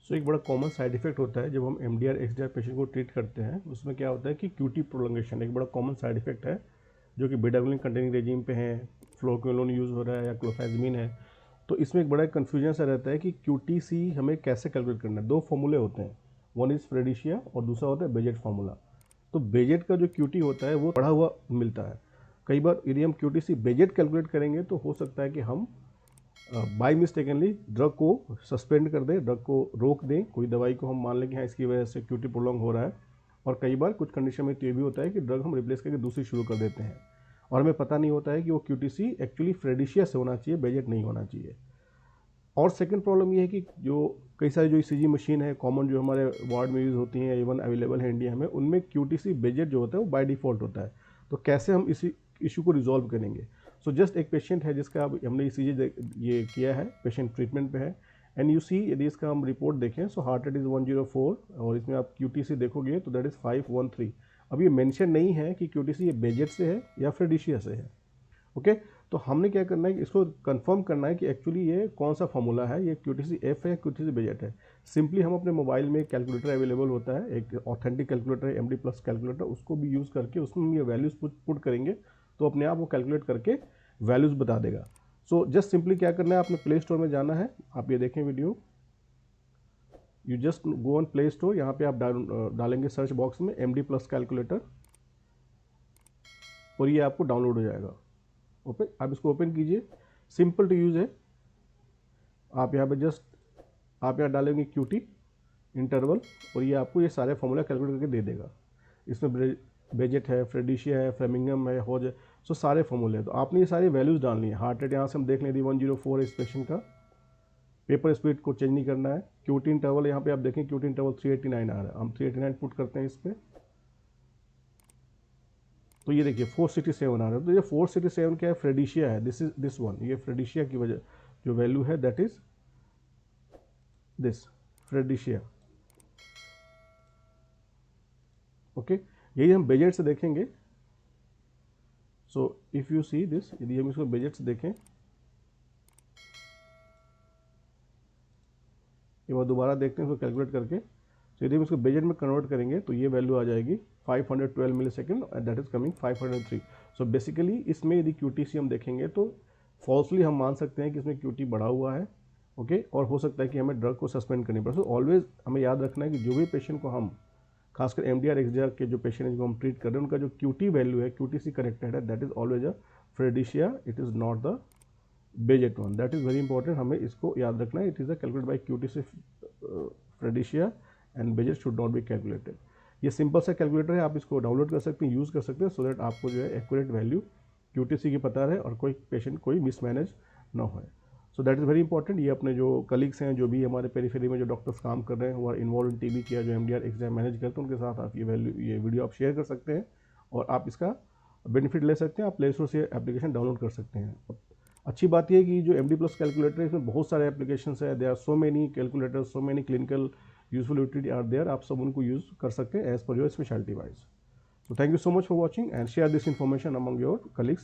सो एक बड़ा common side effect होता है जब हम MDR XDR पेशेंट को ट्रीट करते हैं, उसमें क्या होता है कि QT प्रोलंगेशन एक बड़ा कॉमन साइड इफेक्ट है, जो कि बेडाग्लिन कंटेनिंग रेजिम पे है, फ्लोक्विनोलोन यूज़ हो रहा है या क्लोफेजमिन है। तो इसमें एक बड़ा कन्फ्यूजन सा रहता है कि QTC हमें कैसे कैलकुलेट करना है। दो फॉर्मूले होते हैं, वन इज़ फ्रेडिशिया और दूसरा होता है बेजेट फार्मूला। तो बेजेट का जो QT होता है वो बढ़ा हुआ मिलता है। कई बार यदि हम QTC बेजेट कैलकुलेट करेंगे तो हो सकता है कि हम बाई मिस्टेकनली ड्रग को सस्पेंड कर दें, ड्रग को रोक दें, कोई दवाई को हम मान लें कि हाँ इसकी वजह से QT प्रोलॉन्ग हो रहा है। और कई बार कुछ कंडीशन में तो ये भी होता है कि ड्रग हम रिप्लेस करके दूसरी शुरू कर देते हैं और हमें पता नहीं होता है कि वो QTC एक्चुअली फ्रेडिशिया से होना चाहिए, बेजेट नहीं होना चाहिए। और सेकंड प्रॉब्लम ये है कि जो कई सारी जो ECG मशीन है कॉमन जो हमारे वार्ड में यूज़ होती हैं, इवन अवेलेबल है इंडिया में, उनमें QTC बेजेट जो होता है वो बाय डिफ़ॉल्ट होता है। तो कैसे हम इसी इशू को रिजॉल्व करेंगे? सो जस्ट एक पेशेंट है जिसका अब हमने ECG ये किया है, पेशेंट ट्रीटमेंट पे है, एंड यू सी यदि इसका हम रिपोर्ट देखें सो हार्ट रेट इज़ 104 और इसमें आप QTC देखोगे तो दैट इज़ 513। अब ये मेंशन नहीं है कि QTC ये बेजेट से है या फ्रेडिशिया से है। ओके, तो हमने क्या करना है कि इसको कंफर्म करना है कि एक्चुअली ये कौन सा फॉर्मूला है, ये QTC F है, QTC बेजेट है। सिंपली हम अपने मोबाइल में कैलकुलेटर अवेलेबल होता है, एक ऑथेंटिक कैलकुलेटर है MD प्लस कैलकुलेटर, उसको भी यूज़ करके उसमें हम ये वैल्यूज़ पुट करेंगे तो अपने आप वो कैलकुलेट करके वैल्यूज़ बता देगा। सो जस्ट सिंपली क्या करना है, आपने प्ले स्टोर में जाना है, आप ये देखें video, you just go on play store, यहाँ पे आप डालेंगे सर्च बॉक्स में MD प्लस कैलकुलेटर और ये आपको डाउनलोड हो जाएगा। ओपन, आप इसको ओपन कीजिए, सिंपल टू यूज़ है। आप यहाँ पे जस्ट आप यहाँ डालेंगे QT इंटरवल और ये आपको ये सारे फॉर्मूला कैलकुलेट करके दे देगा। इसमें बेजेट है, फ्रेडिशिया है, फ्रेमिंगम है, होज है, सो सारे फॉर्मूले हैं। तो आपने ये सारी वैल्यूज़ डालनी है। हार्ट रेट यहाँ से हम देख लें 104 है इस पेशेंट का, पेपर स्पीड को चेंज नहीं करना है। QT इंटरवल यहाँ पे आप देखें QT इंटरवल 389 आ रहा है, हम 389 पुट करते हैं इस पर, तो ये देखिए 467 आ रहा है। तो ये 467 क्या है, फ्रेडिशिया है, दिस वन, ये फ्रेडिशिया की वजह जो वैल्यू है दैट इज दिस फ्रेडिशिया। ओके, यही हम बेजेट से देखेंगे। So if you see this, यदि हम इसको बेजेट से देखें, एक बार दोबारा देखते हैं इसको कैलकुलेट करके। तो यदि हम इसको बेजेट में कन्वर्ट करेंगे तो ये वैल्यू आ जाएगी 512 millisecond, that is coming 503। So basically इसमें यदि QTC हम देखेंगे तो फॉल्सली हम मान सकते हैं कि इसमें QT बढ़ा हुआ है। ओके, और हो सकता है कि हमें ड्रग को सस्पेंड करनी पड़े। सो ऑलवेज हमें याद रखना है कि जो भी पेशेंट को हम, खासकर MDR XDR के जो पेशेंट हैं जिनको हम ट्रीट कर रहे हैं, उनका जो QT वैल्यू है, QTC करेक्टेड है, that is always a Fridericia, it is not the Bazett one. That is very important, हमें इसको याद रखना है। It is a calculate by QTC Fridericia and Bazett should not be calculated. ये simple सा calculator है, आप इसको डाउनलोड कर सकते हैं, यूज़ कर सकते हैं, सो दैट आपको जो है एक्यूरेट वैल्यू QTC की पता रहे और कोई पेशेंट कोई मिसमैनेज ना हो। So that is very important. ये अपने जो कलीग्स हैं, जो भी हमारे पेरीफेरी में जो डॉक्टर्स काम कर रहे हैं, वो आर इन्वॉल्व इन TB किया, जो MDR XDR मैनेज करते हैं, उनके साथ आप ये वीडियो आप शेयर कर सकते हैं और आप इसका बेनिफिट ले सकते हैं। आप प्ले स्टोर से एप्लीकेशन डाउनलोड कर सकते हैं। अच्छी बात यह है कि जो MD प्लस कैलकुलेटर है, इसमें बहुत सारे एप्लीकेशंस है, they are so many calculator, so many clinical useful utility are there, आप सब उनको यूज़ कर सकते हैं as per your speciality wise. So thank you so much for watching and share this information among your colleagues